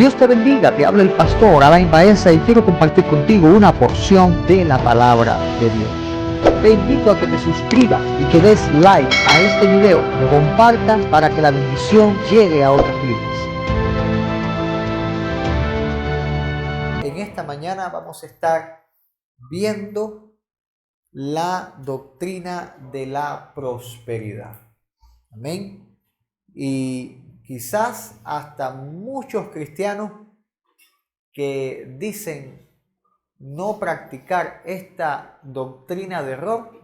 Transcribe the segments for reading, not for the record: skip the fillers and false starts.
Dios te bendiga, te habla el pastor Alain Baeza y quiero compartir contigo una porción de la palabra de Dios. Te invito a que te suscribas y que des like a este video, compartas para que la bendición llegue a otras vidas. En esta mañana vamos a estar viendo la doctrina de la prosperidad. Amén. Y quizás hasta muchos cristianos que dicen no practicar esta doctrina de error,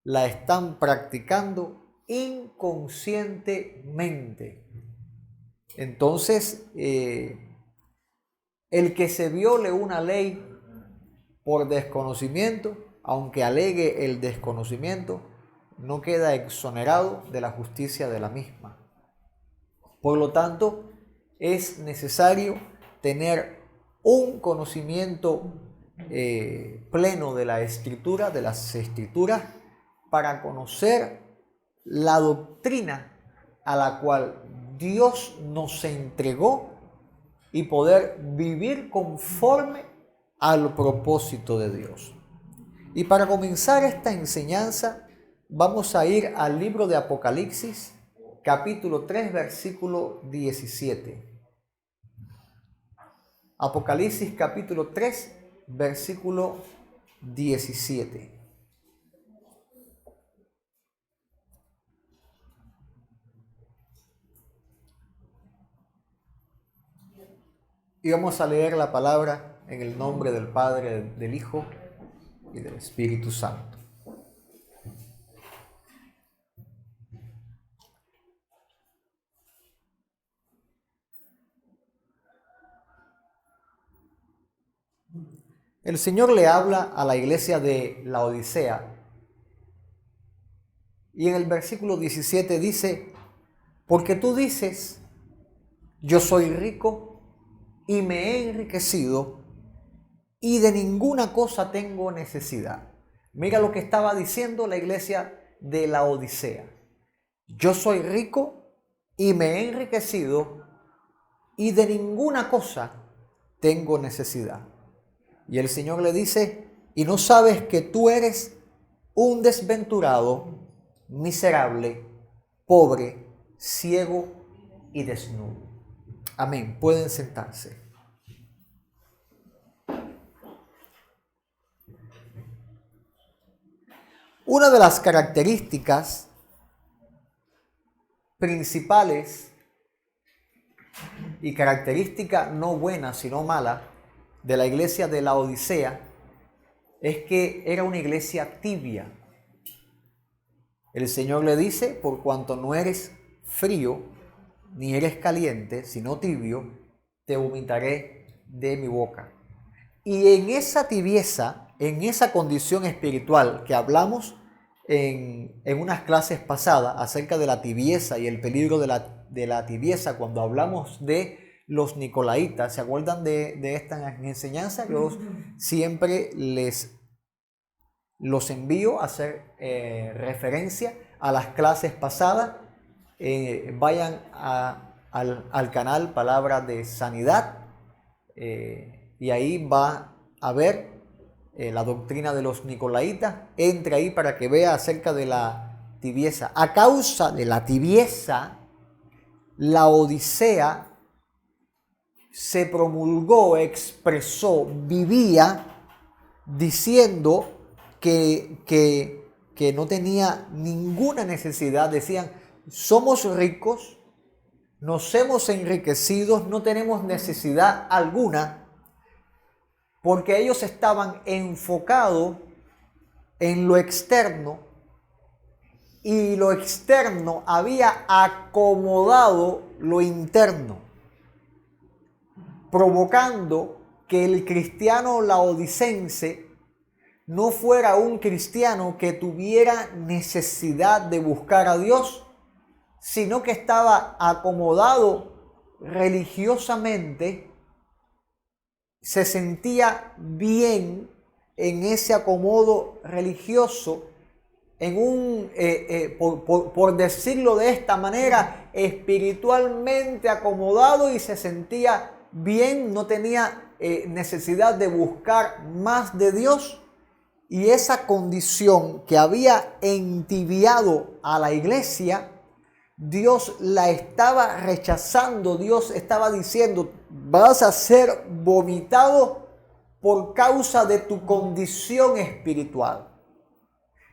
la están practicando inconscientemente. Entonces, el que se viole una ley por desconocimiento, aunque alegue el desconocimiento, no queda exonerado de la justicia de la misma. Por lo tanto, es necesario tener un conocimiento pleno de la escritura, de las escrituras, para conocer la doctrina a la cual Dios nos entregó y poder vivir conforme al propósito de Dios. Y para comenzar esta enseñanza, vamos a ir al libro de Apocalipsis, capítulo 3, versículo 17. Apocalipsis capítulo 3, versículo 17. Y vamos a leer la palabra en el nombre del Padre, del Hijo y del Espíritu Santo. El Señor le habla a la iglesia de Laodicea y en el versículo 17 dice: porque tú dices, yo soy rico y me he enriquecido y de ninguna cosa tengo necesidad. Mira lo que estaba diciendo la iglesia de Laodicea: yo soy rico y me he enriquecido y de ninguna cosa tengo necesidad. Y el Señor le dice: ¿y no sabes que tú eres un desventurado, miserable, pobre, ciego y desnudo? Amén. Pueden sentarse. Una de las características principales y característica no buena sino mala de la iglesia de Laodicea es que era una iglesia tibia. El Señor le dice: por cuanto no eres frío ni eres caliente, sino tibio, te vomitaré de mi boca. Y en esa tibieza, en esa condición espiritual que hablamos en unas clases pasadas acerca de la tibieza y el peligro de la tibieza, cuando hablamos de los nicolaitas, ¿se acuerdan de esta enseñanza? Yo siempre los envío a hacer referencia a las clases pasadas. Vayan al canal Palabra de Sanidad y ahí va a ver la doctrina de los nicolaitas. Entre ahí para que vea acerca de la tibieza. A causa de la tibieza, Laodicea se promulgó, expresó, vivía diciendo que no tenía ninguna necesidad. Decían: somos ricos, nos hemos enriquecido, no tenemos necesidad alguna, porque ellos estaban enfocados en lo externo y lo externo había acomodado lo interno, provocando que el cristiano laodicense no fuera un cristiano que tuviera necesidad de buscar a Dios, sino que estaba acomodado religiosamente, se sentía bien en ese acomodo religioso, en un, por decirlo de esta manera, espiritualmente acomodado, y se sentía bien, no tenía necesidad de buscar más de Dios, y esa condición que había entibiado a la iglesia, Dios la estaba rechazando. Dios estaba diciendo: vas a ser vomitado por causa de tu condición espiritual.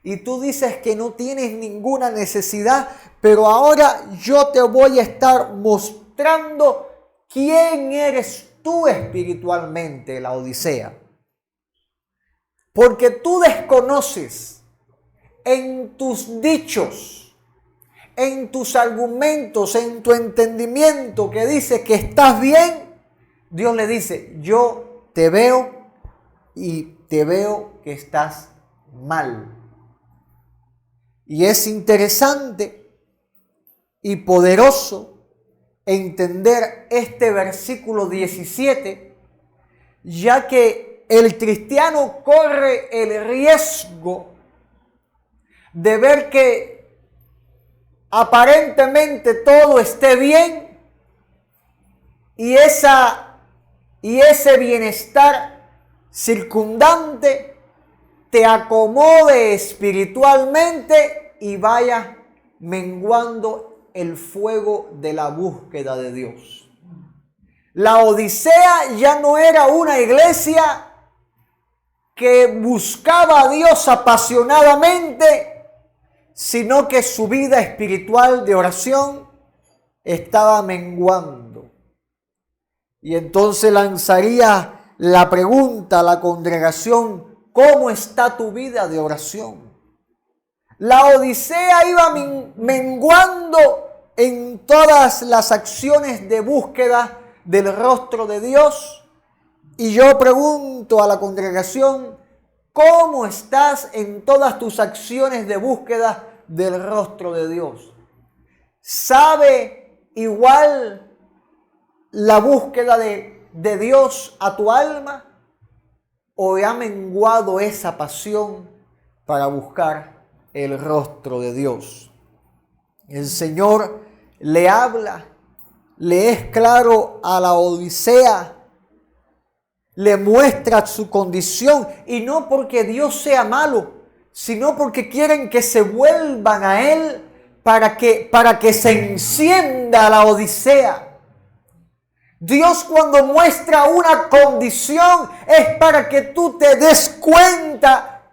Y tú dices que no tienes ninguna necesidad, pero ahora yo te voy a estar mostrando quién eres tú espiritualmente, la Odisea. Porque tú desconoces en tus dichos, en tus argumentos, en tu entendimiento que dice que estás bien. Dios le dice: yo te veo y te veo que estás mal. Y es interesante y poderoso entender este versículo 17, ya que el cristiano corre el riesgo de ver que aparentemente todo esté bien y ese bienestar circundante te acomode espiritualmente y vaya menguando el fuego de la búsqueda de Dios. La Odisea ya no era una iglesia que buscaba a Dios apasionadamente, sino que su vida espiritual de oración estaba menguando. Y entonces lanzaría la pregunta a la congregación: ¿cómo está tu vida de oración? La Odisea iba menguando en todas las acciones de búsqueda del rostro de Dios. Y yo pregunto a la congregación: ¿cómo estás en todas tus acciones de búsqueda del rostro de Dios? ¿Sabe igual la búsqueda de Dios a tu alma? ¿O ha menguado esa pasión para buscar el rostro de Dios? El Señor le habla, le es claro a la Odisea, le muestra su condición, y no porque Dios sea malo, sino porque quieren que se vuelvan a Él para que se encienda la Odisea. Dios, cuando muestra una condición, es para que tú te des cuenta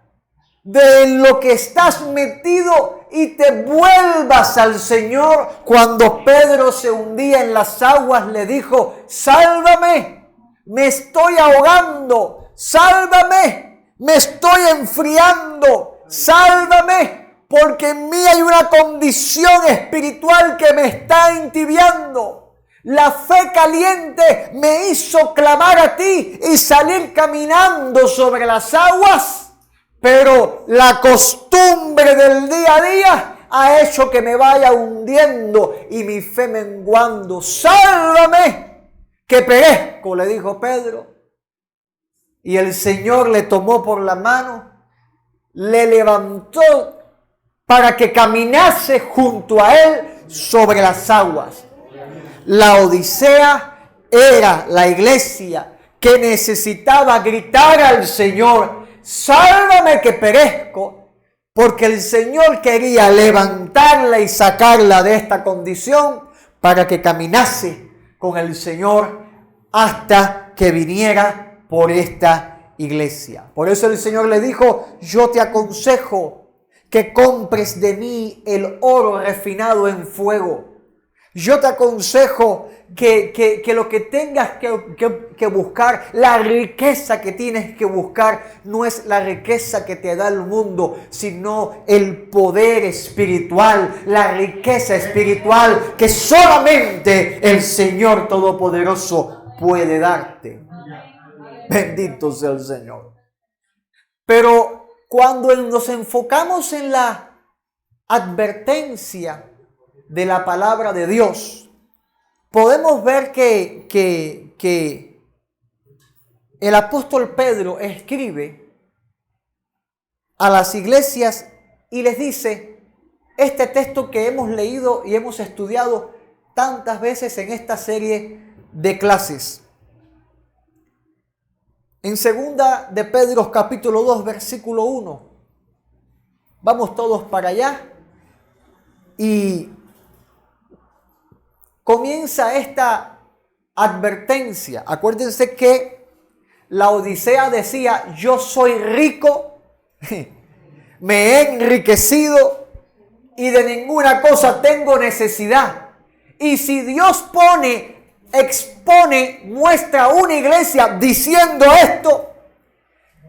de lo que estás metido y te vuelvas al Señor. Cuando Pedro se hundía en las aguas, le dijo: sálvame, me estoy ahogando, sálvame, me estoy enfriando, sálvame, porque en mí hay una condición espiritual que me está entibiando. La fe caliente me hizo clamar a ti y salir caminando sobre las aguas, pero la costumbre del día a día ha hecho que me vaya hundiendo y mi fe menguando. Sálvame, que perezco, le dijo Pedro. Y el Señor le tomó por la mano, le levantó para que caminase junto a él sobre las aguas. La Odisea era la iglesia que necesitaba gritar al Señor: sálvame que perezco, porque el Señor quería levantarla y sacarla de esta condición para que caminase con el Señor hasta que viniera por esta iglesia. Por eso el Señor le dijo: yo te aconsejo que compres de mí el oro refinado en fuego. Yo te aconsejo que lo que tengas que buscar, la riqueza que tienes que buscar, no es la riqueza que te da el mundo, sino el poder espiritual, la riqueza espiritual que solamente el Señor Todopoderoso puede darte. Bendito sea el Señor. Pero cuando nos enfocamos en la advertencia de la palabra de Dios, podemos ver que el apóstol Pedro escribe a las iglesias y les dice este texto que hemos leído y hemos estudiado tantas veces en esta serie de clases. En segunda de Pedro capítulo 2 versículo 1. Vamos todos para allá. Y comienza esta advertencia. Acuérdense que la Odisea decía: yo soy rico, me he enriquecido y de ninguna cosa tengo necesidad. Y si Dios expone, muestra una iglesia diciendo esto,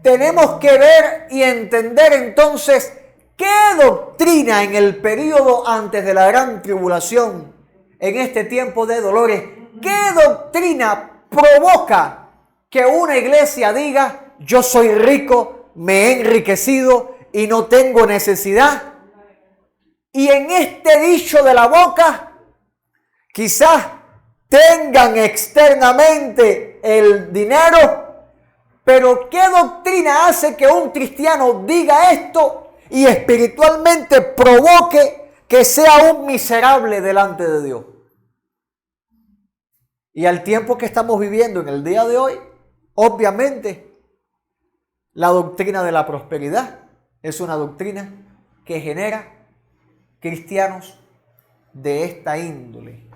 tenemos que ver y entender entonces qué doctrina en el período antes de la gran tribulación, en este tiempo de dolores, qué doctrina provoca que una iglesia diga: yo soy rico, me he enriquecido y no tengo necesidad. Y en este dicho de la boca, quizás tengan externamente el dinero, pero ¿qué doctrina hace que un cristiano diga esto y espiritualmente provoque que sea un miserable delante de Dios? Y al tiempo que estamos viviendo en el día de hoy, obviamente, la doctrina de la prosperidad es una doctrina que genera cristianos de esta índole,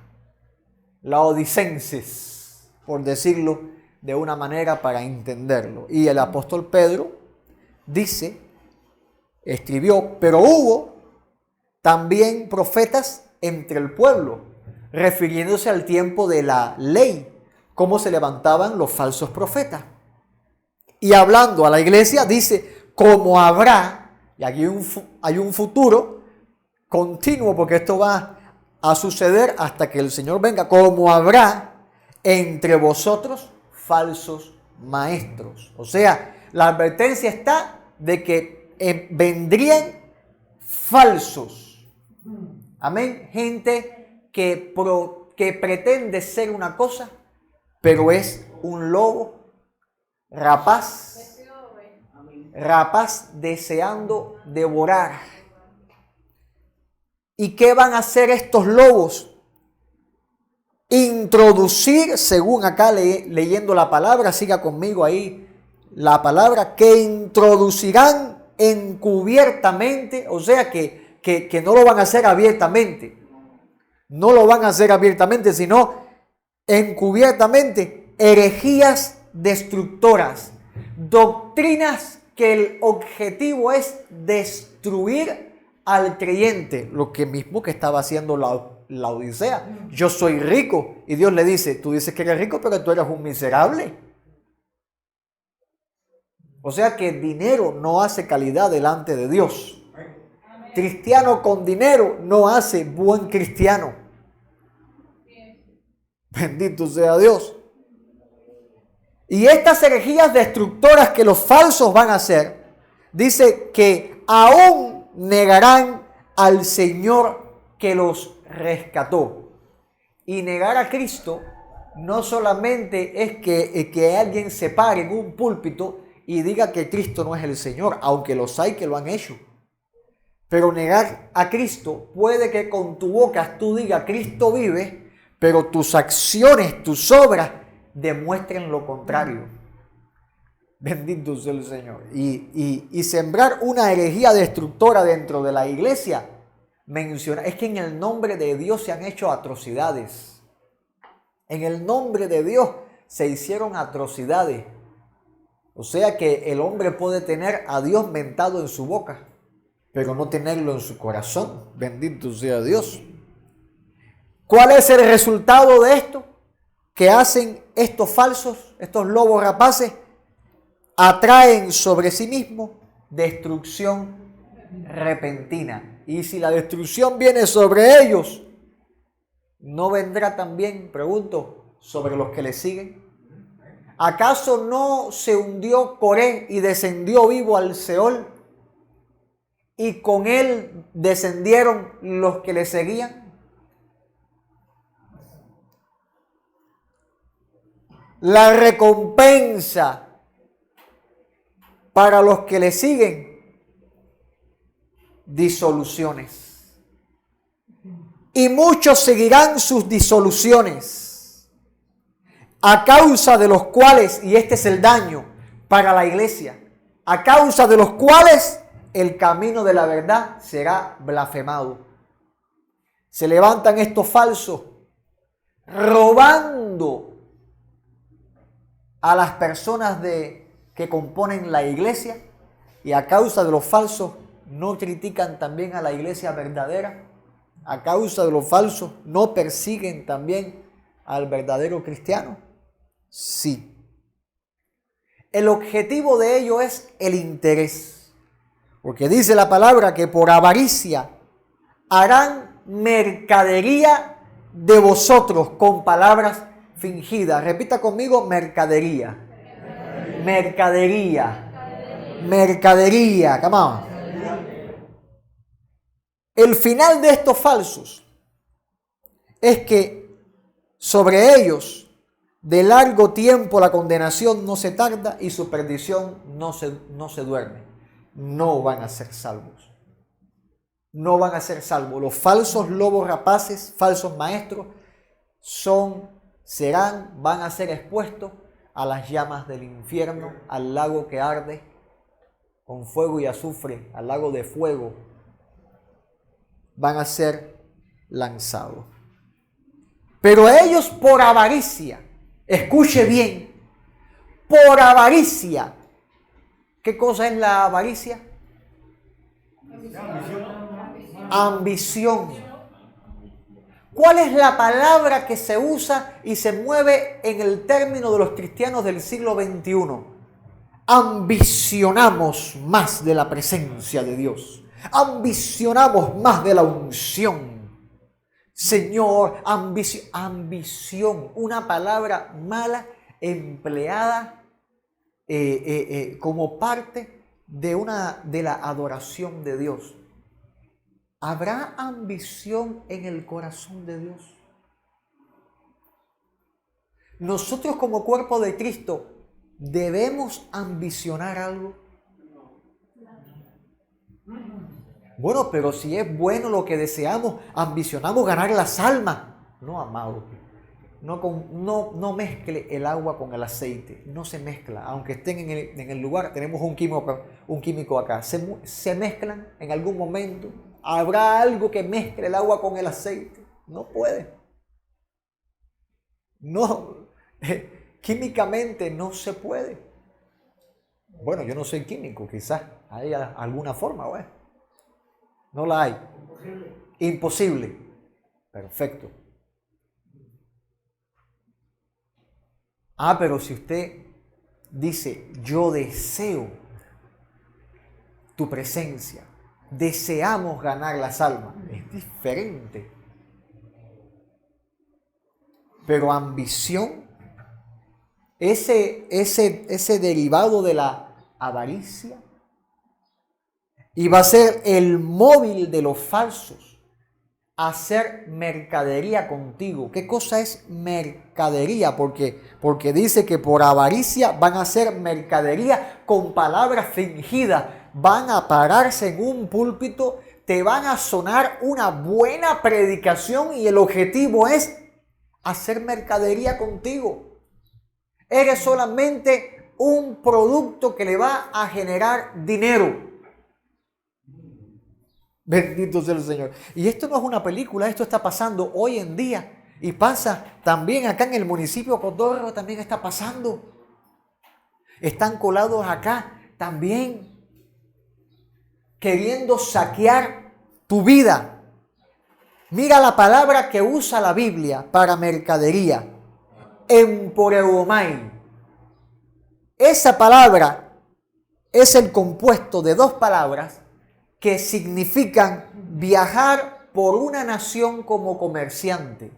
laodicenses, por decirlo de una manera para entenderlo. Y el apóstol Pedro escribió: pero hubo también profetas entre el pueblo, refiriéndose al tiempo de la ley, cómo se levantaban los falsos profetas. Y hablando a la iglesia dice: como habrá, y aquí hay un futuro continuo, porque esto va a suceder hasta que el Señor venga, como habrá entre vosotros falsos maestros. O sea, la advertencia está de que vendrían falsos. Amén. Gente que pretende ser una cosa, pero es un lobo rapaz deseando devorar. ¿Y qué van a hacer estos lobos? Introducir, según acá leyendo la palabra, siga conmigo ahí la palabra, que introducirán encubiertamente, o sea que no lo van a hacer abiertamente. No lo van a hacer abiertamente, sino encubiertamente, herejías destructoras, doctrinas que el objetivo es destruir al creyente, lo que mismo que estaba haciendo la Odisea. Yo soy rico, y Dios le dice: tú dices que eres rico, pero tú eres un miserable. O sea que el dinero no hace calidad delante de Dios. Cristiano con dinero no hace buen cristiano. Bendito sea Dios. Y estas herejías destructoras que los falsos van a hacer, dice que aún negarán al Señor que los rescató. Y negar a Cristo no solamente es que alguien se pare en un púlpito y diga que Cristo no es el Señor, aunque los hay que lo han hecho. Pero negar a Cristo puede que con tu boca tú digas Cristo vive, pero tus acciones, tus obras demuestren lo contrario. Bendito sea el Señor. Y sembrar una herejía destructora dentro de la iglesia, es que en el nombre de Dios se han hecho atrocidades. En el nombre de Dios se hicieron atrocidades. O sea que el hombre puede tener a Dios mentado en su boca, pero no tenerlo en su corazón. Bendito sea Dios. ¿Cuál es el resultado de esto? Que hacen estos falsos, estos lobos rapaces, atraen sobre sí mismos destrucción repentina. Y si la destrucción viene sobre ellos, ¿no vendrá también, pregunto, sobre los que le siguen? ¿Acaso no se hundió Coré y descendió vivo al Seol? Y con él descendieron los que le seguían. La recompensa para los que le siguen, disoluciones. Y muchos seguirán sus disoluciones, a causa de los cuales, y este es el daño, para la iglesia, a causa de los cuales el camino de la verdad será blasfemado. Se levantan estos falsos robando a las personas que componen la iglesia, y a causa de los falsos no critican también a la iglesia verdadera. A causa de los falsos no persiguen también al verdadero cristiano. Sí. El objetivo de ello es el interés, porque dice la palabra que por avaricia harán mercadería de vosotros con palabras fingidas. Repita conmigo: mercadería. Mercadería. Mercadería. Come on. El final de estos falsos es que sobre ellos de largo tiempo la condenación no se tarda y su perdición no se duerme. No van a ser salvos. No van a ser salvos. Los falsos lobos rapaces, falsos maestros, van a ser expuestos a las llamas del infierno, al lago que arde con fuego y azufre, al lago de fuego. Van a ser lanzados. Pero ellos por avaricia, escuche bien, por avaricia. ¿Qué cosa es la avaricia? Ambición. ¿Cuál es la palabra que se usa y se mueve en el término de los cristianos del siglo XXI? Ambicionamos más de la presencia de Dios. Ambicionamos más de la unción. Señor, ambición, una palabra mala empleada como parte de la adoración de Dios. ¿Habrá ambición en el corazón de Dios? Nosotros como cuerpo de Cristo, ¿debemos ambicionar algo? Bueno, pero si es bueno lo que deseamos, ambicionamos ganar las almas. No, amado. No mezcle el agua con el aceite. No se mezcla. Aunque estén en el lugar, tenemos un químico acá. Se mezclan en algún momento. ¿Habrá algo que mezcle el agua con el aceite? No puede. No. Químicamente no se puede. Bueno, yo no soy químico. Quizás hay alguna forma, ¿ves? No la hay. Imposible. Perfecto. Pero si usted dice, yo deseo tu presencia, deseamos ganar las almas, es diferente. Pero ambición, ese derivado de la avaricia, y va a ser el móvil de los falsos, hacer mercadería contigo. ¿Qué cosa es mercadería? Porque dice que por avaricia van a hacer mercadería con palabras fingidas. Van a pararse en un púlpito, te van a sonar una buena predicación y el objetivo es hacer mercadería contigo. Eres solamente un producto que le va a generar dinero. Bendito sea el Señor. Y esto no es una película, esto está pasando hoy en día. Y pasa también acá en el municipio de Codorro, también está pasando. Están colados acá también, queriendo saquear tu vida. Mira la palabra que usa la Biblia para mercadería. Emporeomai. Esa palabra es el compuesto de dos palabras que significan viajar por una nación como comerciante.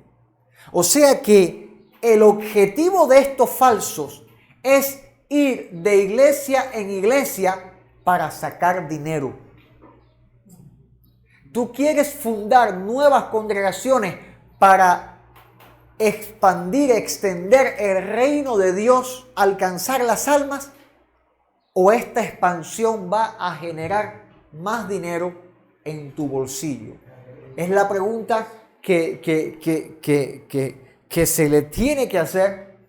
O sea que el objetivo de estos falsos es ir de iglesia en iglesia para sacar dinero. Tú quieres fundar nuevas congregaciones para expandir, extender el reino de Dios, alcanzar las almas, o esta expansión va a generar más dinero en tu bolsillo. Es la pregunta que se le tiene que hacer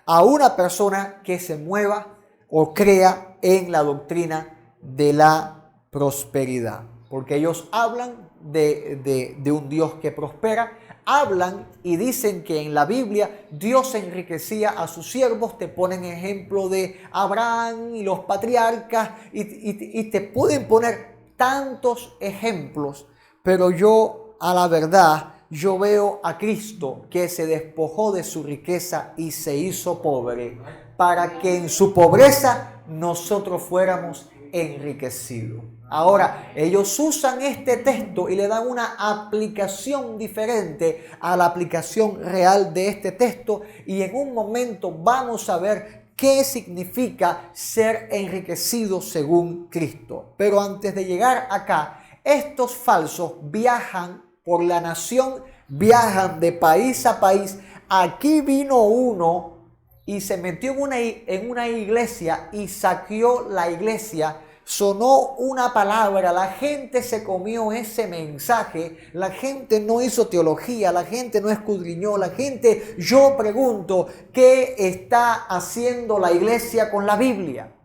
a una persona que se mueva o crea en la doctrina de la prosperidad. Porque ellos hablan de un Dios que prospera, hablan y dicen que en la Biblia Dios enriquecía a sus siervos, te ponen ejemplo de Abraham y los patriarcas y te pueden poner tantos ejemplos, pero yo a la verdad, yo veo a Cristo que se despojó de su riqueza y se hizo pobre para que en su pobreza nosotros fuéramos enriquecidos. Ahora, ellos usan este texto y le dan una aplicación diferente a la aplicación real de este texto, y en un momento vamos a ver qué significa ser enriquecido según Cristo. Pero antes de llegar acá, estos falsos viajan por la nación, viajan de país a país. Aquí vino uno y se metió en una iglesia y saqueó la iglesia. Sonó una palabra, la gente se comió ese mensaje, la gente no hizo teología, la gente no escudriñó, la gente, yo pregunto, ¿qué está haciendo la iglesia con la Biblia?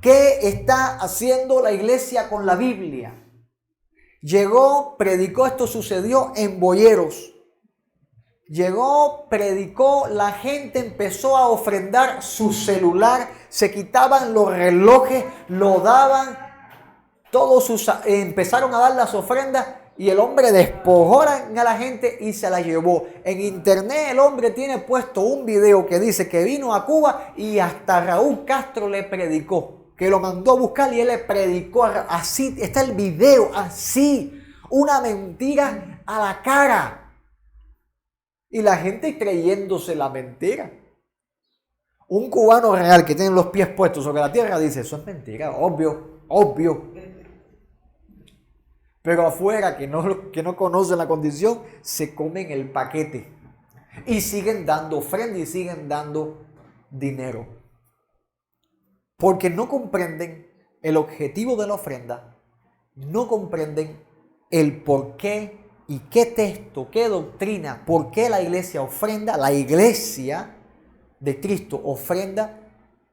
¿Qué está haciendo la iglesia con la Biblia? Llegó, predicó, esto sucedió en Boyeros. Llegó, predicó, la gente empezó a ofrendar su celular, se quitaban los relojes, lo daban, empezaron a dar las ofrendas y el hombre despojó a la gente y se la llevó. En internet el hombre tiene puesto un video que dice que vino a Cuba y hasta Raúl Castro le predicó, que lo mandó a buscar y él le predicó. Así está el video, así, una mentira a la cara. Y la gente creyéndose la mentira. Un cubano real que tiene los pies puestos sobre la tierra dice, eso es mentira, obvio, obvio. Pero afuera, que no conocen la condición, se comen el paquete. Y siguen dando ofrenda y siguen dando dinero. Porque no comprenden el objetivo de la ofrenda, no comprenden el por qué y qué texto, qué doctrina, por qué la iglesia ofrenda, la iglesia de Cristo ofrenda,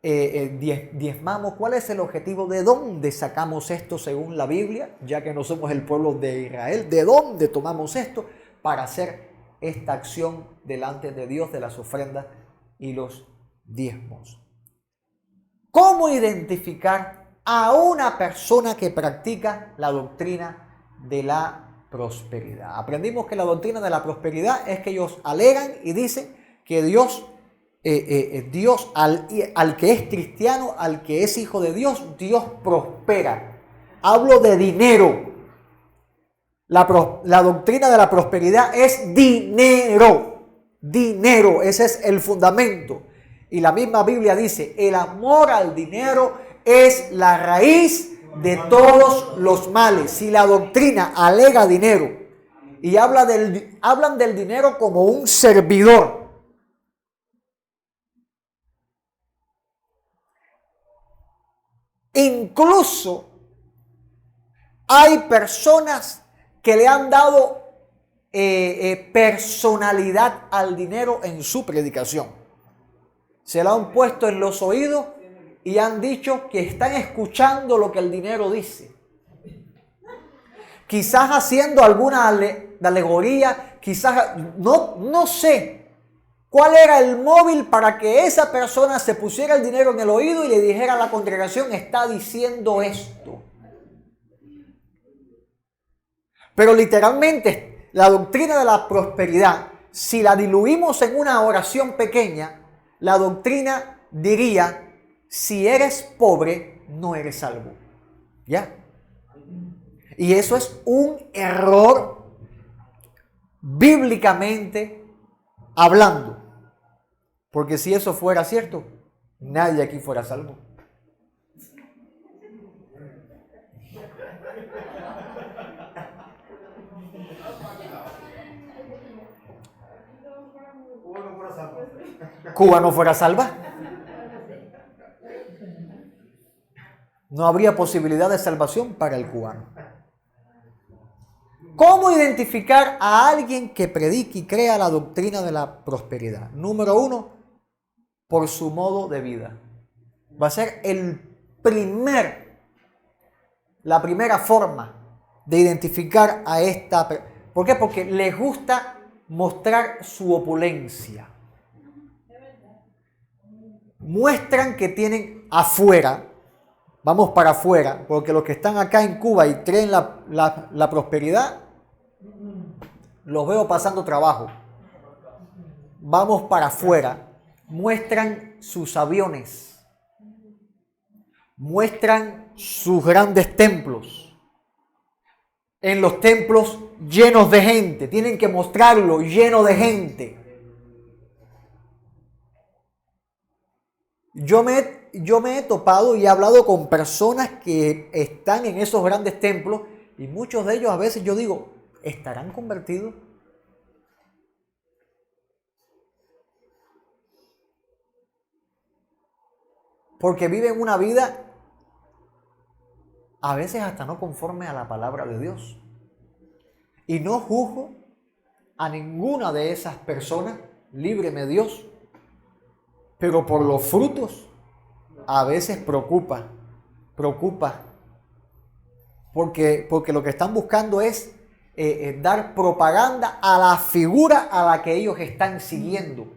diezmamos. ¿Cuál es el objetivo? ¿De dónde sacamos esto según la Biblia? Ya que no somos el pueblo de Israel, ¿de dónde tomamos esto para hacer esta acción delante de Dios de las ofrendas y los diezmos? ¿Cómo identificar a una persona que practica la doctrina de la prosperidad? Aprendimos que la doctrina de la prosperidad es que ellos alegan y dicen que Dios al que es cristiano, al que es hijo de Dios, Dios prospera. Hablo de dinero. La doctrina de la prosperidad es dinero. Dinero, ese es el fundamento. Y la misma Biblia dice, el amor al dinero es la raíz de todos los males. Si la doctrina alega dinero y hablan del dinero como un servidor, incluso hay personas que le han dado personalidad al dinero en su predicación. Se la han puesto en los oídos y han dicho que están escuchando lo que el dinero dice. Quizás haciendo alguna alegoría, quizás, no sé cuál era el móvil para que esa persona se pusiera el dinero en el oído y le dijera a la congregación, está diciendo esto. Pero literalmente, la doctrina de la prosperidad, si la diluimos en una oración pequeña, la doctrina diría, si eres pobre, no eres salvo. ¿Ya? Y eso es un error bíblicamente hablando. Porque si eso fuera cierto, nadie aquí fuera salvo. Cuba no fuera salva. No habría posibilidad de salvación para el cubano. ¿Cómo identificar a alguien que predique y crea la doctrina de la prosperidad? Número 1, por su modo de vida. Va a ser la primera forma de identificar a esta persona. ¿Por qué? Porque les gusta mostrar su opulencia. Muestran que tienen afuera, vamos para afuera, porque los que están acá en Cuba y creen la prosperidad, los veo pasando trabajo. Vamos para afuera, muestran sus aviones, muestran sus grandes templos. En los templos llenos de gente, tienen que mostrarlo lleno de gente. Yo me he topado y he hablado con personas que están en esos grandes templos y muchos de ellos a veces yo digo, ¿estarán convertidos? Porque viven una vida a veces hasta no conforme a la palabra de Dios. Y no juzgo a ninguna de esas personas, líbreme Dios, pero por los frutos a veces preocupa, porque lo que están buscando es dar propaganda a la figura a la que ellos están siguiendo.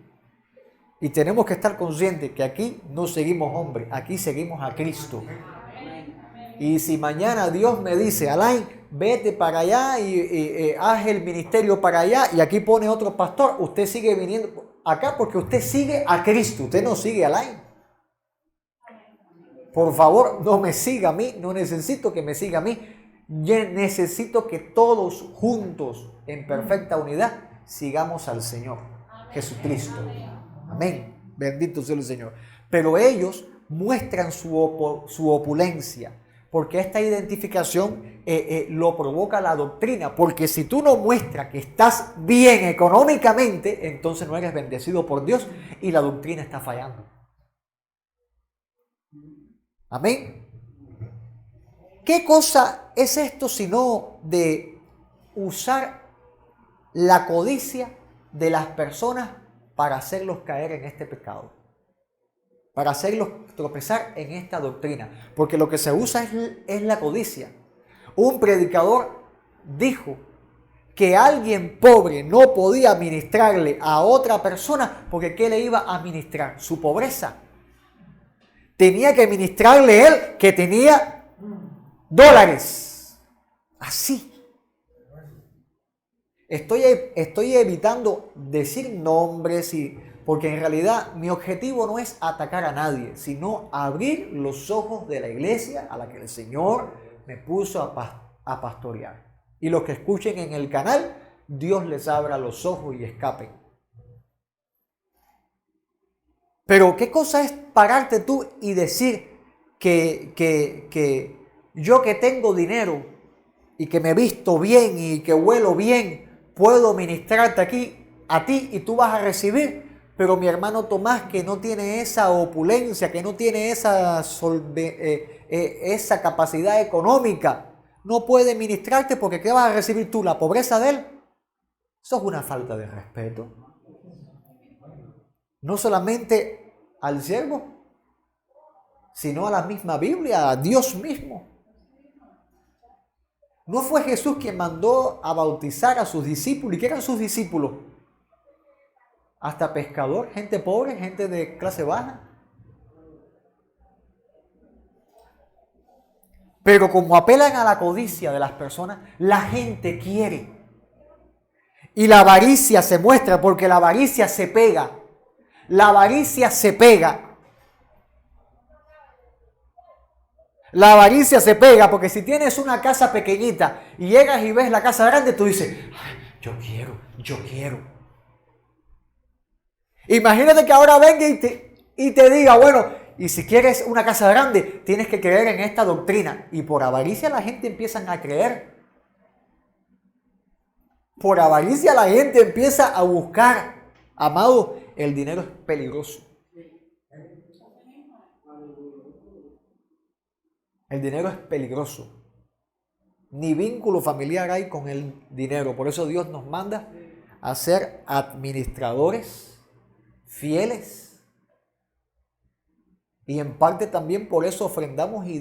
Y tenemos que estar conscientes que aquí no seguimos hombres, aquí seguimos a Cristo. Y si mañana Dios me dice, Alain, vete para allá y haz el ministerio para allá, y aquí pone otro pastor, usted sigue viniendo acá porque usted sigue a Cristo, usted no sigue a Alain. Por favor, no me siga a mí, no necesito que me siga a mí. Yo necesito que todos juntos, en perfecta unidad, sigamos al Señor Jesucristo. Amén. Bendito sea el Señor. Pero ellos muestran su opulencia, porque esta identificación lo provoca la doctrina. Porque si tú no muestras que estás bien económicamente, entonces no eres bendecido por Dios y la doctrina está fallando. Amén. ¿Qué cosa es esto sino de usar la codicia de las personas para hacerlos caer en este pecado? Para hacerlos tropezar en esta doctrina. Porque lo que se usa es la codicia. Un predicador dijo que alguien pobre no podía ministrarle a otra persona porque ¿qué le iba a ministrar? Su pobreza. Tenía que ministrarle él que tenía dólares. Así. Estoy evitando decir nombres porque en realidad mi objetivo no es atacar a nadie, sino abrir los ojos de la iglesia a la que el Señor me puso a pastorear. Y los que escuchen en el canal, Dios les abra los ojos y escapen. Pero ¿qué cosa es pararte tú y decir que yo que tengo dinero y que me visto bien y que huelo bien, puedo ministrarte aquí a ti y tú vas a recibir? Pero mi hermano Tomás, que no tiene esa opulencia, que no tiene esa capacidad económica, no puede ministrarte porque ¿qué vas a recibir tú? ¿La pobreza de él? Eso es una falta de respeto. No solamente al siervo, sino a la misma Biblia, a Dios mismo. ¿No fue Jesús quien mandó a bautizar a sus discípulos? ¿Y qué eran sus discípulos? Hasta pescador, gente pobre, gente de clase baja. Pero como apelan a la codicia de las personas, la gente quiere. Y la avaricia se muestra porque la avaricia se pega. La avaricia se pega. La avaricia se pega porque si tienes una casa pequeñita y llegas y ves la casa grande, tú dices, ay, yo quiero. Imagínate que ahora venga y te diga, bueno, y si quieres una casa grande, tienes que creer en esta doctrina. Y por avaricia la gente empieza a creer. Por avaricia la gente empieza a buscar. Amado, el dinero es peligroso. El dinero es peligroso. Ni vínculo familiar hay con el dinero. Por eso Dios nos manda a ser administradores fieles Y en parte también por eso ofrendamos y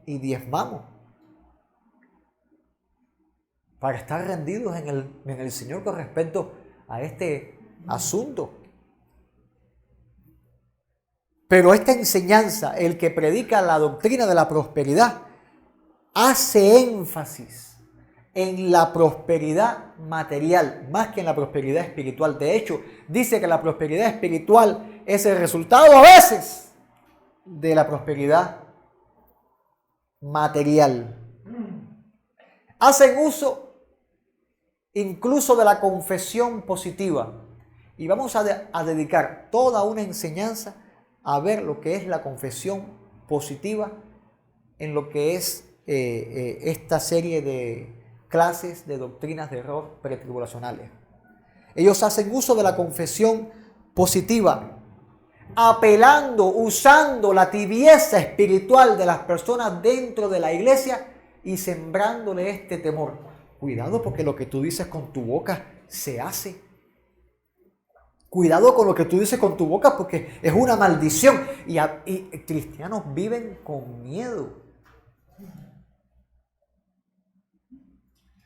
diezmamos. Para estar rendidos en el Señor con respecto a este asunto. Pero esta enseñanza, el que predica la doctrina de la prosperidad, hace énfasis en la prosperidad material, más que en la prosperidad espiritual. De hecho, dice que la prosperidad espiritual es el resultado a veces de la prosperidad material. Hacen uso incluso de la confesión positiva. Y vamos a dedicar toda una enseñanza a ver lo que es la confesión positiva en lo que es esta serie de clases de doctrinas de error pretribulacionales. Ellos hacen uso de la confesión positiva, apelando, usando la tibieza espiritual de las personas dentro de la iglesia y sembrándole este temor. Cuidado, porque lo que tú dices con tu boca se hace. Cuidado con lo que tú dices con tu boca, porque es una maldición. Y cristianos viven con miedo.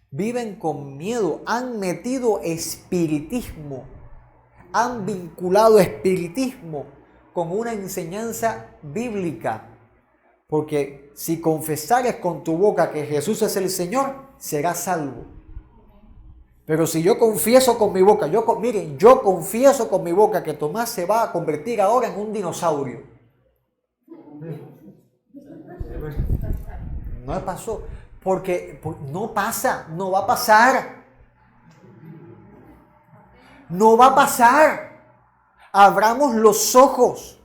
Viven con miedo. Han metido espiritismo. Han vinculado espiritismo con una enseñanza bíblica. Porque si confesares con tu boca que Jesús es el Señor, serás salvo. Pero si yo confieso con mi boca, yo confieso con mi boca que Tomás se va a convertir ahora en un dinosaurio. No pasó. Porque no pasa, no va a pasar. No va a pasar. Abramos los ojos.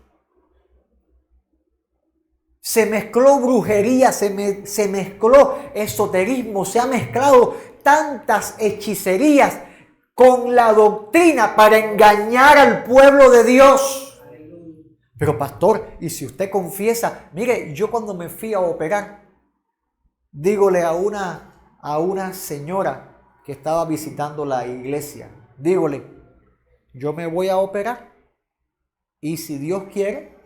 Se mezcló brujería, se mezcló esoterismo, se ha mezclado tantas hechicerías con la doctrina para engañar al pueblo de Dios. Pero pastor, y si usted confiesa, mire, yo cuando me fui a operar, dígole a una señora que estaba visitando la iglesia, dígole, yo me voy a operar y si Dios quiere,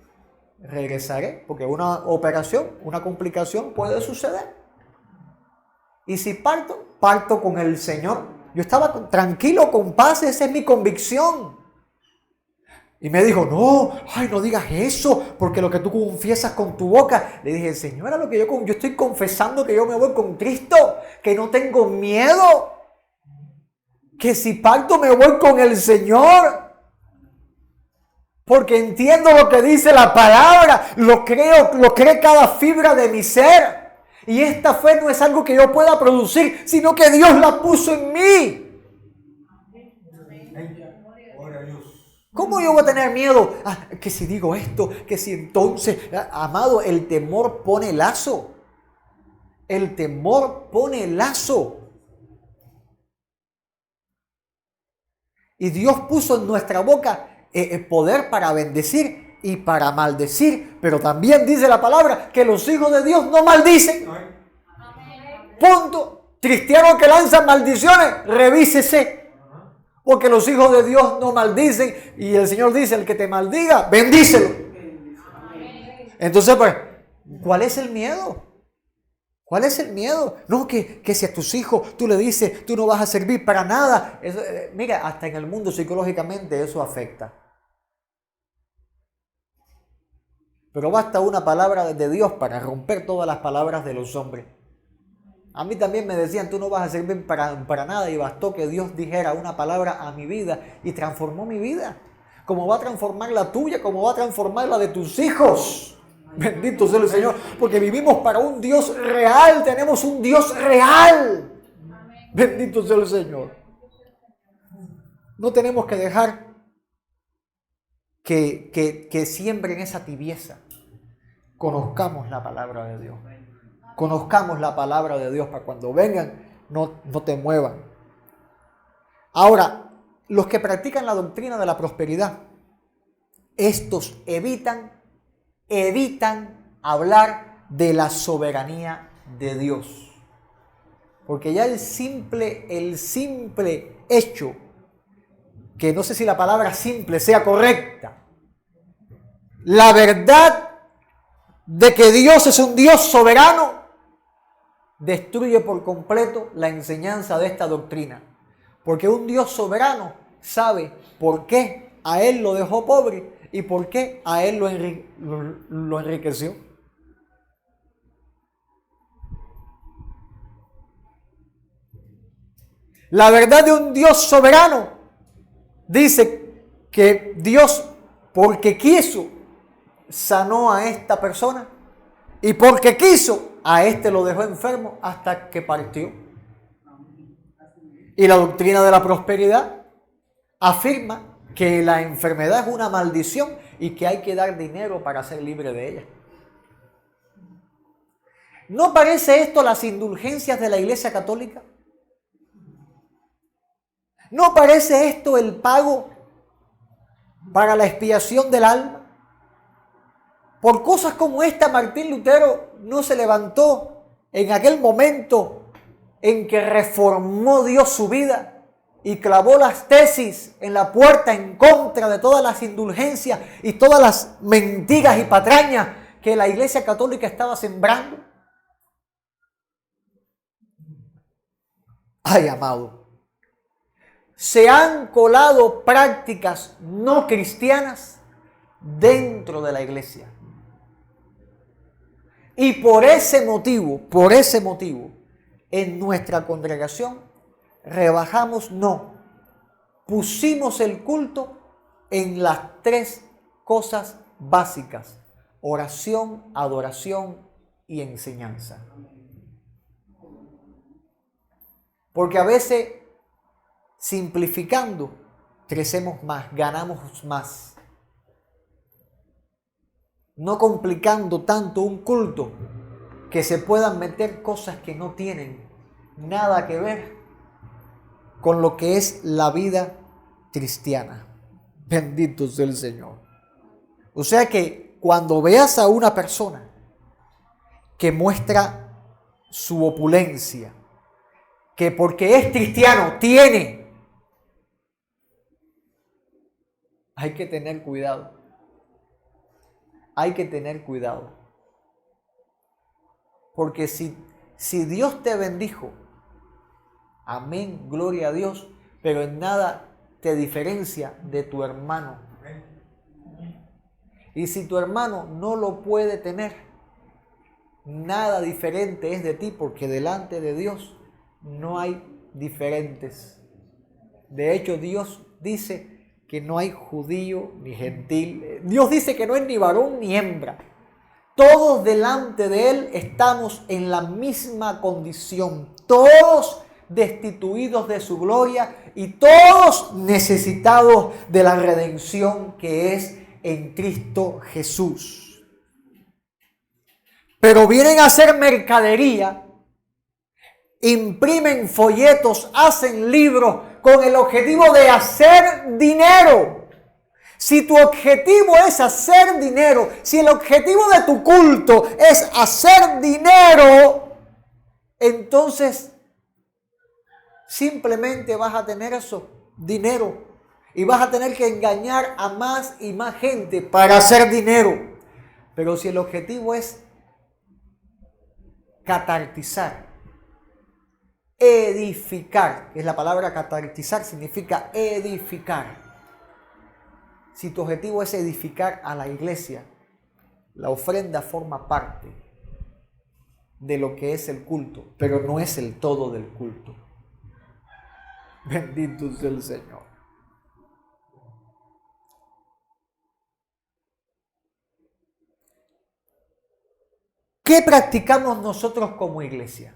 regresaré, porque una operación, una complicación puede suceder. Y si parto con el Señor. Yo estaba tranquilo, con paz, esa es mi convicción. Y me dijo, no digas eso, porque lo que tú confiesas con tu boca. Le dije, Señora, lo que yo estoy confesando que yo me voy con Cristo, que no tengo miedo, que si parto me voy con el Señor. Porque entiendo lo que dice la palabra, lo cree cada fibra de mi ser. Y esta fe no es algo que yo pueda producir, sino que Dios la puso en mí. ¿Cómo yo voy a tener miedo? Que si digo esto, que si entonces... Amado, el temor pone lazo. El temor pone lazo. Y Dios puso en nuestra boca el poder para bendecir y para maldecir, pero también dice la palabra que los hijos de Dios no maldicen. Punto. Cristiano que lanza maldiciones, revísese. Porque los hijos de Dios no maldicen y el Señor dice, el que te maldiga, bendícelo. Entonces, pues, ¿cuál es el miedo? ¿Cuál es el miedo? No, que si a tus hijos tú le dices, tú no vas a servir para nada. Eso, mira, hasta en el mundo psicológicamente eso afecta. Pero basta una palabra de Dios para romper todas las palabras de los hombres. A mí también me decían, tú no vas a servir para nada, y bastó que Dios dijera una palabra a mi vida y transformó mi vida. Como va a transformar la tuya, como va a transformar la de tus hijos. Bendito sea el Señor, porque vivimos para un Dios real, tenemos un Dios real. Bendito sea el Señor. No tenemos que dejar que siembren esa tibieza. Conozcamos la palabra de Dios. Conozcamos la palabra de Dios para cuando vengan no te muevan. Ahora, los que practican la doctrina de la prosperidad, estos evitan hablar de la soberanía de Dios. Porque ya el simple hecho, que no sé si la palabra simple sea correcta, la verdad de que Dios es un Dios soberano destruye por completo la enseñanza de esta doctrina. Porque un Dios soberano sabe por qué a él lo dejó pobre y por qué a él lo enriqueció. La verdad de un Dios soberano dice que Dios, porque quiso, sanó a esta persona y porque quiso, a este lo dejó enfermo hasta que partió. Y la doctrina de la prosperidad afirma que la enfermedad es una maldición y que hay que dar dinero para ser libre de ella. ¿No parece esto las indulgencias de la Iglesia Católica? ¿No parece esto el pago para la expiación del alma? Por cosas como esta, Martín Lutero no se levantó en aquel momento en que reformó Dios su vida y clavó las tesis en la puerta en contra de todas las indulgencias y todas las mentiras y patrañas que la Iglesia Católica estaba sembrando. Ay, amado, se han colado prácticas no cristianas dentro de la iglesia. Y por ese motivo, en nuestra congregación pusimos el culto en las tres cosas básicas: oración, adoración y enseñanza. Porque a veces, simplificando, crecemos más, ganamos más. No complicando tanto un culto que se puedan meter cosas que no tienen nada que ver con lo que es la vida cristiana. Bendito sea el Señor. O sea que cuando veas a una persona que muestra su opulencia, que porque es cristiano tiene, hay que tener cuidado. Hay que tener cuidado. Porque si Dios te bendijo, amén, gloria a Dios, pero en nada te diferencia de tu hermano. Y si tu hermano no lo puede tener, nada diferente es de ti, porque delante de Dios no hay diferentes. De hecho, Dios dice que no hay judío ni gentil. Dios dice que no es ni varón ni hembra. Todos delante de Él estamos en la misma condición. Todos destituidos de su gloria y todos necesitados de la redención que es en Cristo Jesús. Pero vienen a hacer mercadería, imprimen folletos, hacen libros con el objetivo de hacer dinero. Si tu objetivo es hacer dinero, si el objetivo de tu culto es hacer dinero, entonces simplemente vas a tener eso, dinero, y vas a tener que engañar a más y más gente para hacer dinero. Pero si el objetivo es catartizar, edificar, que es la palabra catartizar, significa edificar. Si tu objetivo es edificar a la iglesia, la ofrenda forma parte de lo que es el culto, pero no es el todo del culto. Bendito sea el Señor. ¿Qué practicamos nosotros como iglesia?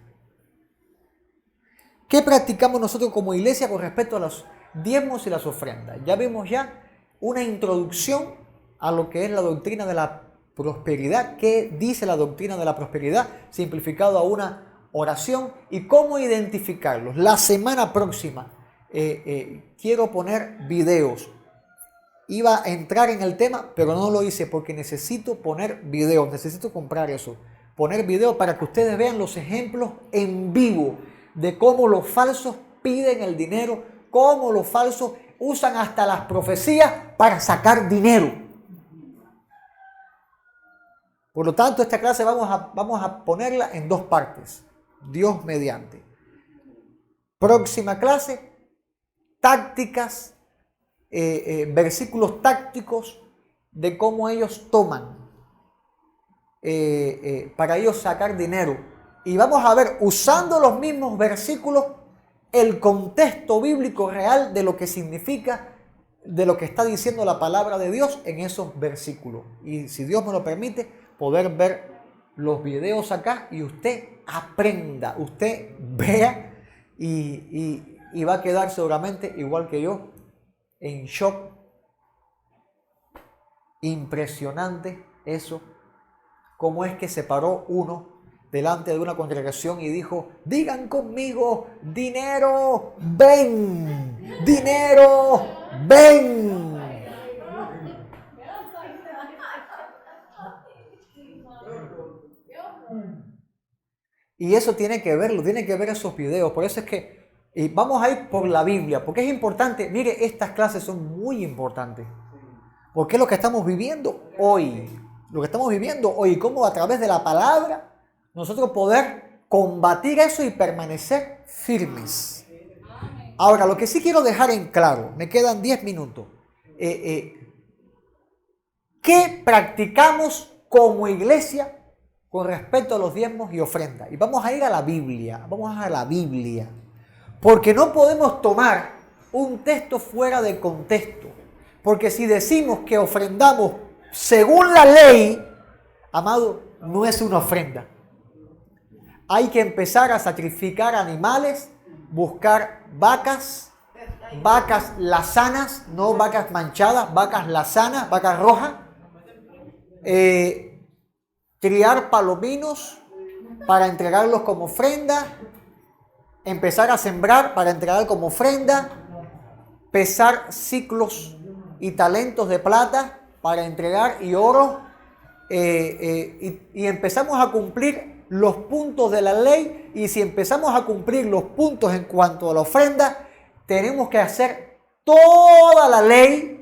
¿Qué practicamos nosotros como iglesia con respecto a los diezmos y las ofrendas? Ya vimos ya una introducción a lo que es la doctrina de la prosperidad. ¿Qué dice la doctrina de la prosperidad? Simplificado a una oración y cómo identificarlos. La semana próxima quiero poner videos. Iba a entrar en el tema, pero no lo hice porque necesito poner videos. Necesito comprar eso. Poner videos para que ustedes vean los ejemplos en vivo de cómo los falsos piden el dinero, cómo los falsos usan hasta las profecías para sacar dinero. Por lo tanto, esta clase vamos a ponerla en dos partes, Dios mediante. Próxima clase, tácticas, versículos tácticos de cómo ellos toman para ellos sacar dinero. Y vamos a ver, usando los mismos versículos, el contexto bíblico real de lo que significa, de lo que está diciendo la palabra de Dios en esos versículos. Y si Dios me lo permite, poder ver los videos acá y usted aprenda, usted vea y va a quedar seguramente, igual que yo, en shock. Impresionante eso. Cómo es que se paró uno delante de una congregación y dijo: digan conmigo, dinero, ven, dinero, ven. Y eso tiene que verlo, tiene que ver esos videos. Por eso es que vamos a ir por la Biblia, porque es importante. Mire, estas clases son muy importantes, porque es lo que estamos viviendo hoy. Lo que estamos viviendo hoy, cómo a través de la palabra nosotros poder combatir eso y permanecer firmes. Ahora, lo que sí quiero dejar en claro, me quedan 10 minutos. ¿Qué practicamos como iglesia con respecto a los diezmos y ofrendas? Y vamos a ir a la Biblia, porque no podemos tomar un texto fuera de contexto, porque si decimos que ofrendamos según la ley, amado, no es una ofrenda. Hay que empezar a sacrificar animales, buscar vacas lazanas, no vacas manchadas, vacas lazanas, vacas rojas, criar palominos para entregarlos como ofrenda, empezar a sembrar para entregar como ofrenda, pesar ciclos y talentos de plata para entregar y oro, y empezamos a cumplir los puntos de la ley. Y si empezamos a cumplir los puntos en cuanto a la ofrenda, tenemos que hacer toda la ley,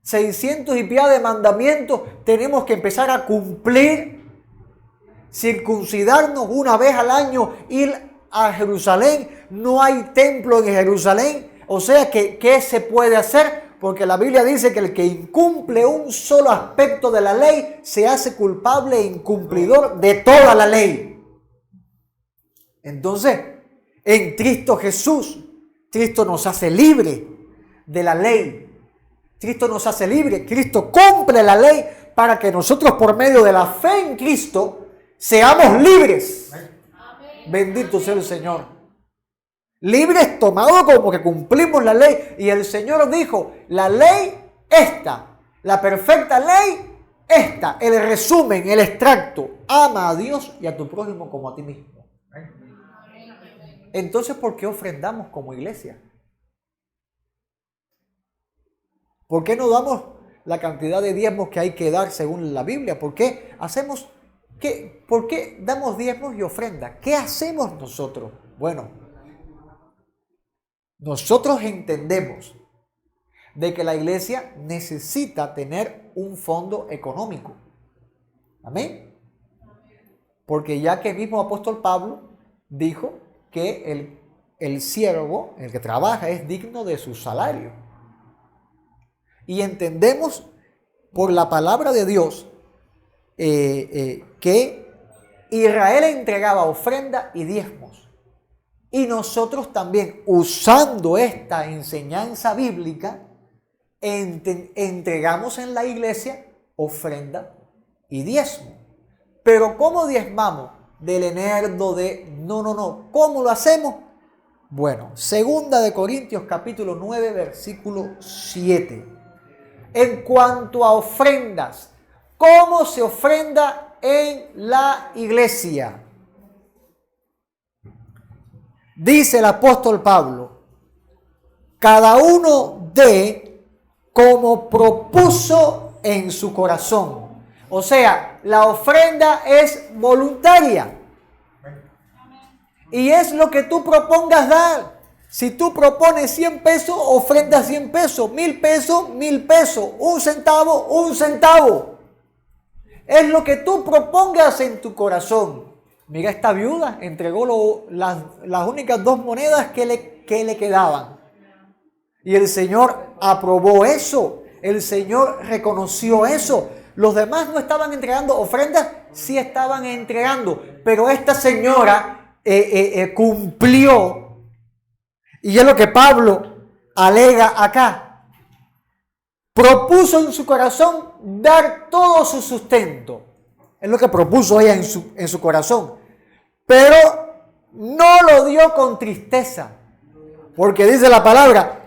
600 y pico de mandamientos, tenemos que empezar a cumplir, circuncidarnos una vez al año, ir a Jerusalén. No hay templo en Jerusalén, o sea que ¿qué se puede hacer? Porque la Biblia dice que el que incumple un solo aspecto de la ley se hace culpable e incumplidor de toda la ley. Entonces, en Cristo Jesús, Cristo nos hace libre de la ley. Cristo nos hace libre. Cristo cumple la ley para que nosotros, por medio de la fe en Cristo, seamos libres. Amén. Bendito sea el Señor. Libres tomados como que cumplimos la ley. Y el Señor dijo: la ley esta, la perfecta ley esta, el resumen, el extracto: ama a Dios y a tu prójimo como a ti mismo. Entonces, ¿por qué ofrendamos como iglesia? ¿Por qué no damos la cantidad de diezmos que hay que dar según la Biblia? ¿Por qué damos diezmos y ofrendas? ¿Qué hacemos nosotros? Bueno, nosotros entendemos de que la iglesia necesita tener un fondo económico. Amén. Porque ya que el mismo apóstol Pablo dijo que el siervo, el que trabaja, es digno de su salario. Y entendemos por la palabra de Dios que Israel entregaba ofrenda y diezmos. Y nosotros también, usando esta enseñanza bíblica, entregamos en la iglesia ofrenda y diezmo. Pero ¿cómo diezmamos? Del enherdo, No. ¿Cómo lo hacemos? Bueno, 2 Corintios capítulo 9, versículo 7. En cuanto a ofrendas, ¿cómo se ofrenda en la iglesia? Dice el apóstol Pablo: cada uno dé como propuso en su corazón. O sea, la ofrenda es voluntaria. Y es lo que tú propongas dar. Si tú propones 100 pesos, ofrenda 100 pesos, 1000 pesos, 1000 pesos, un centavo, un centavo. Es lo que tú propongas en tu corazón. Mira, esta viuda entregó las únicas 2 monedas que le quedaban. Y el Señor aprobó eso. El Señor reconoció eso. Los demás no estaban entregando ofrendas, sí estaban entregando. Pero esta señora cumplió. Y es lo que Pablo alega acá. Propuso en su corazón dar todo su sustento. Es lo que propuso ella en su corazón. Pero no lo dio con tristeza. Porque dice la palabra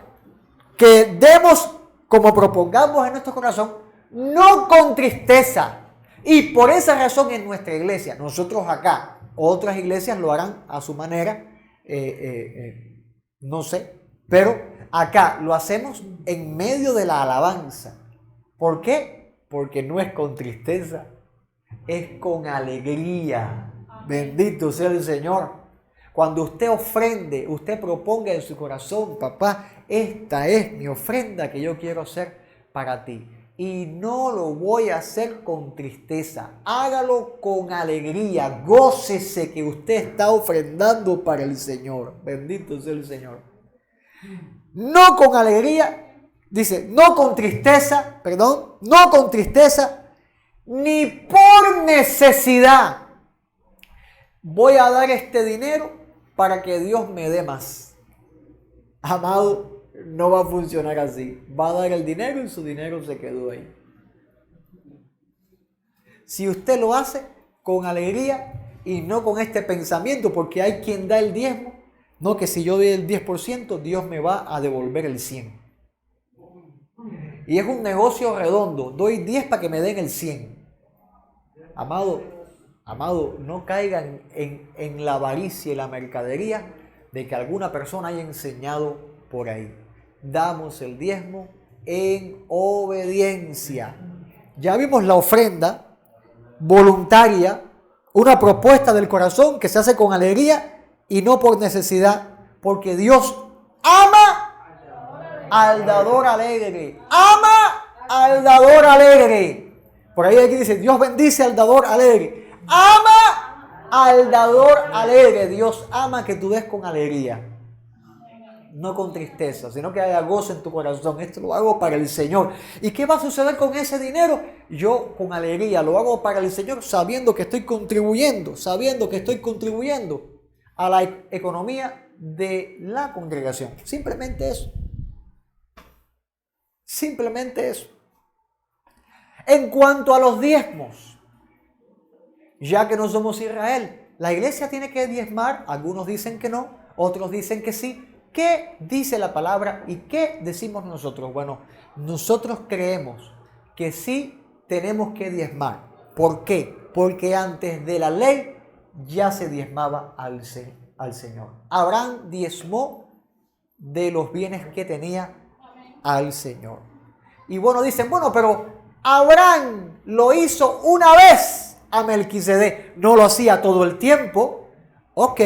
que demos como propongamos en nuestro corazón, no con tristeza. Y por esa razón en nuestra iglesia, nosotros acá, otras iglesias lo harán a su manera, no sé, pero acá lo hacemos en medio de la alabanza. ¿Por qué? Porque no es con tristeza, es con alegría. Bendito sea el Señor. Cuando usted ofrende, usted proponga en su corazón, papá, esta es mi ofrenda que yo quiero hacer para ti. Y no lo voy a hacer con tristeza. Hágalo con alegría. Gócese que usted está ofrendando para el Señor. Bendito sea el Señor. No con alegría, dice, no con tristeza, ni por necesidad. Voy a dar este dinero para que Dios me dé más. Amado, no va a funcionar así. Va a dar el dinero y su dinero se quedó ahí. Si usted lo hace con alegría y no con este pensamiento, porque hay quien da el diezmo, no que si yo doy el 10%, Dios me va a devolver el 100%. Y es un negocio redondo. Doy 10 para que me den el 100. Amado, no caigan en la avaricia y la mercadería de que alguna persona haya enseñado por ahí. Damos el diezmo en obediencia. Ya vimos la ofrenda voluntaria, una propuesta del corazón que se hace con alegría y no por necesidad, porque Dios ama al dador alegre. Ama al dador alegre. Por ahí aquí dice, Dios bendice al dador alegre. Ama al dador alegre. Dios ama que tú des con alegría. No con tristeza, sino que haya gozo en tu corazón. Esto lo hago para el Señor. ¿Y qué va a suceder con ese dinero? Yo con alegría lo hago para el Señor, sabiendo que estoy contribuyendo a la economía de la congregación. Simplemente eso. Simplemente eso. En cuanto a los diezmos, ya que no somos Israel, la iglesia tiene que diezmar. Algunos dicen que no, otros dicen que sí. ¿Qué dice la palabra y qué decimos nosotros? Bueno, nosotros creemos que sí tenemos que diezmar. ¿Por qué? Porque antes de la ley ya se diezmaba al Señor. Abraham diezmó de los bienes que tenía al Señor. Y bueno, dicen, pero Abraham lo hizo una vez a Melquisedec, no lo hacía todo el tiempo. Ok,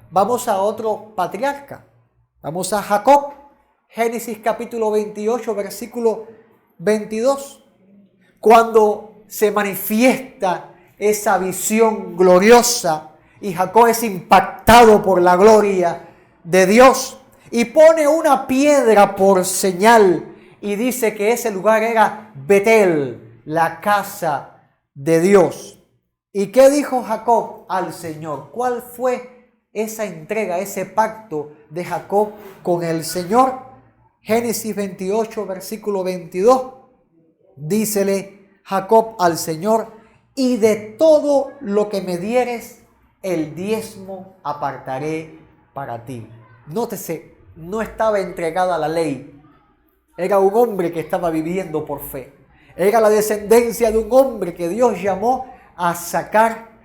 vamos a otro patriarca. Vamos a Jacob, Génesis capítulo 28, versículo 22. Cuando se manifiesta esa visión gloriosa y Jacob es impactado por la gloria de Dios y pone una piedra por señal y dice que ese lugar era Betel, la casa de Dios. ¿Y qué dijo Jacob al Señor? ¿Cuál fue esa entrega, ese pacto de Jacob con el Señor? Génesis 28, versículo 22. Dícele Jacob al Señor, y de todo lo que me dieres, el diezmo apartaré para ti. Nótese, no estaba entregada la ley. Era un hombre que estaba viviendo por fe. Era la descendencia de un hombre que Dios llamó a sacar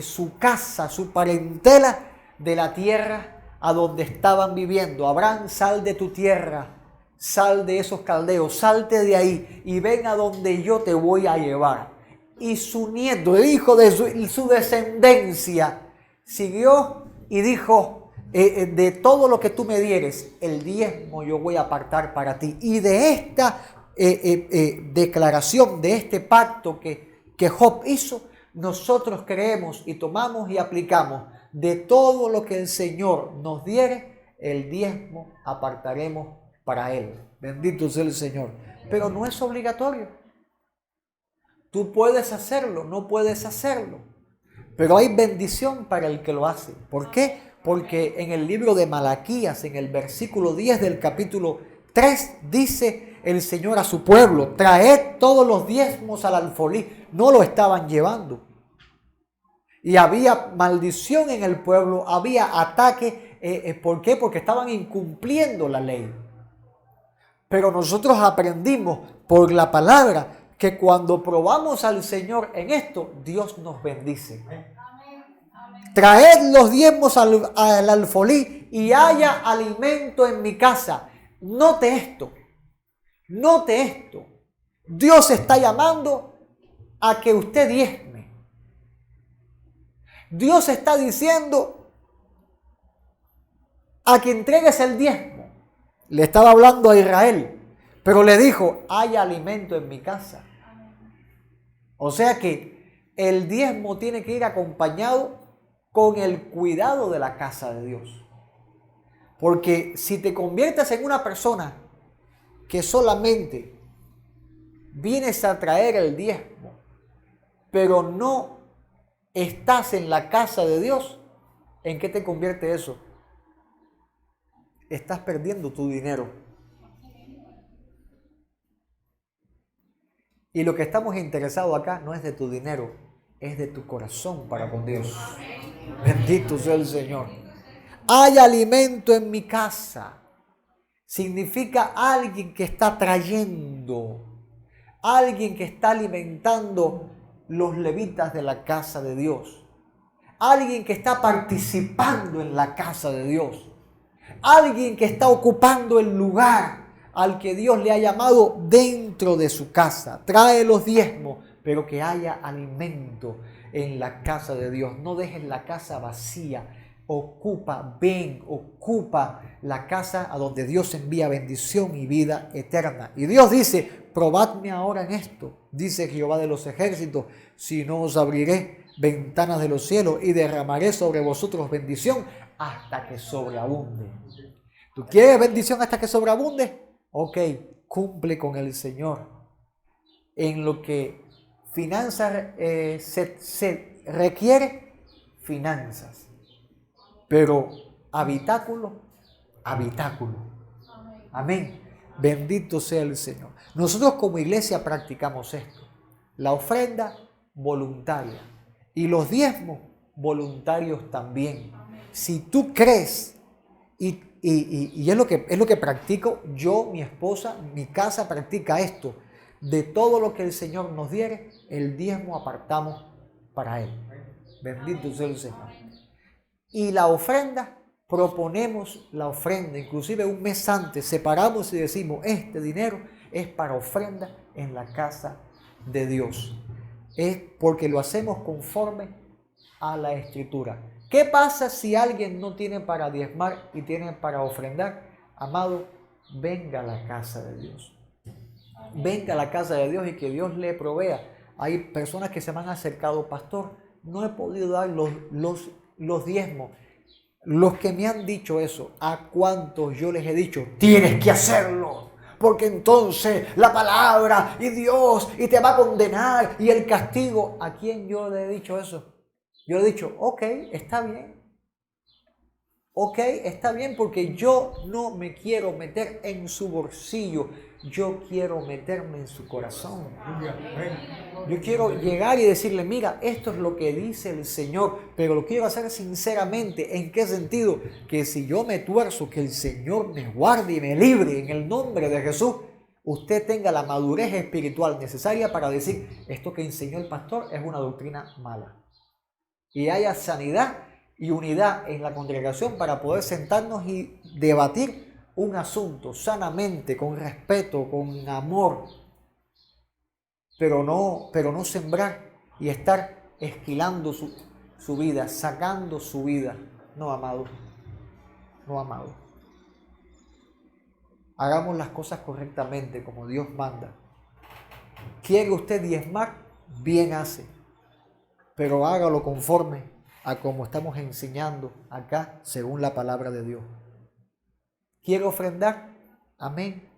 su casa, su parentela de la tierra a donde estaban viviendo. Abraham, sal de tu tierra, sal de esos caldeos, salte de ahí y ven a donde yo te voy a llevar. Y su nieto, el hijo de su descendencia, siguió y dijo, de todo lo que tú me dieres, el diezmo yo voy a apartar para ti. Y de esta declaración, de este pacto que Job hizo, nosotros creemos y tomamos y aplicamos de todo lo que el Señor nos diere, el diezmo apartaremos para Él. Bendito sea el Señor. Pero no es obligatorio. Tú puedes hacerlo, no puedes hacerlo. Pero hay bendición para el que lo hace. ¿Por qué? Porque en el libro de Malaquías, en el versículo 10 del capítulo 3, dice el Señor a su pueblo: traed todos los diezmos al alfolí. No lo estaban llevando. Y había maldición en el pueblo, había ataque. ¿Por qué? Porque estaban incumpliendo la ley. Pero nosotros aprendimos por la palabra que cuando probamos al Señor en esto, Dios nos bendice. Traed los diezmos al alfolí y haya alimento en mi casa. Note esto. Note esto. Dios está llamando a que usted diezme. Dios está diciendo a que entregues el diezmo. Le estaba hablando a Israel, pero le dijo: hay alimento en mi casa. O sea que el diezmo tiene que ir acompañado con el cuidado de la casa de Dios. Porque si te conviertes en una persona que solamente vienes a traer el diezmo, pero no estás en la casa de Dios, ¿en qué te convierte eso? Estás perdiendo tu dinero. Y lo que estamos interesados acá no es de tu dinero, es de tu corazón para con Dios. Bendito sea el Señor. Hay alimento en mi casa. Significa alguien que está trayendo, alguien que está alimentando los levitas de la casa de Dios, alguien que está participando en la casa de Dios, alguien que está ocupando el lugar al que Dios le ha llamado dentro de su casa. Trae los diezmos, pero que haya alimento en la casa de Dios. No dejes la casa vacía. Ocupa la casa a donde Dios envía bendición y vida eterna. Y Dios dice: probadme ahora en esto, dice Jehová de los ejércitos, si no os abriré ventanas de los cielos y derramaré sobre vosotros bendición hasta que sobreabunde. ¿Tú quieres bendición hasta que sobreabunde? Ok, cumple con el Señor. En lo que finanzas se requiere, finanzas. Pero habitáculo. Amén. Bendito sea el Señor. Nosotros como iglesia practicamos esto. La ofrenda voluntaria y los diezmos voluntarios también. Si tú crees, y es lo que practico yo, mi esposa, mi casa practica esto. De todo lo que el Señor nos diere, el diezmo apartamos para Él. Bendito sea el Señor. Y la ofrenda, proponemos la ofrenda, inclusive un mes antes separamos y decimos: este dinero es para ofrenda en la casa de Dios. Es porque lo hacemos conforme a la Escritura. ¿Qué pasa si alguien no tiene para diezmar y tiene para ofrendar? Amado, venga a la casa de Dios. Venga a la casa de Dios y que Dios le provea. Hay personas que se me han acercado: pastor, no he podido dar los diezmos. Los que me han dicho eso, ¿a cuántos yo les he dicho? Tienes que hacerlo, porque entonces la palabra y Dios y te va a condenar y el castigo. ¿A quién yo le he dicho eso? Yo he dicho: ok, está bien. Ok, está bien, porque yo no me quiero meter en su bolsillo. Yo quiero meterme en su corazón. Yo quiero llegar y decirle: mira, esto es lo que dice el Señor, pero lo quiero hacer sinceramente. ¿En qué sentido? Que si yo me tuerzo, que el Señor me guarde y me libre en el nombre de Jesús. Usted tenga la madurez espiritual necesaria para decir: esto que enseñó el pastor es una doctrina mala. Y haya sanidad y unidad en la congregación para poder sentarnos y debatir un asunto sanamente, con respeto, con amor, pero no sembrar y estar esquilando su vida, sacando su vida. No, amado. No, amado. Hagamos las cosas correctamente como Dios manda. ¿Quiere usted diezmar? Bien hace, pero hágalo conforme a como estamos enseñando acá según la palabra de Dios. ¿Quiere ofrendar? Amén,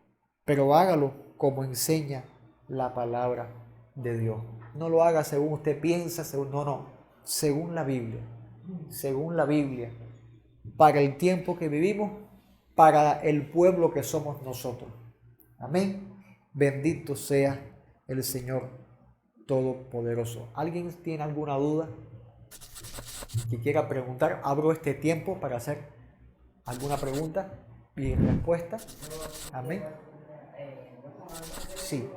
pero hágalo como enseña la palabra de Dios. No lo haga según usted piensa, según la Biblia, para el tiempo que vivimos, para el pueblo que somos nosotros. Amén. Bendito sea el Señor Todopoderoso. ¿Alguien tiene alguna duda que quiera preguntar? Abro este tiempo para hacer alguna pregunta y respuesta. Amén. Sí.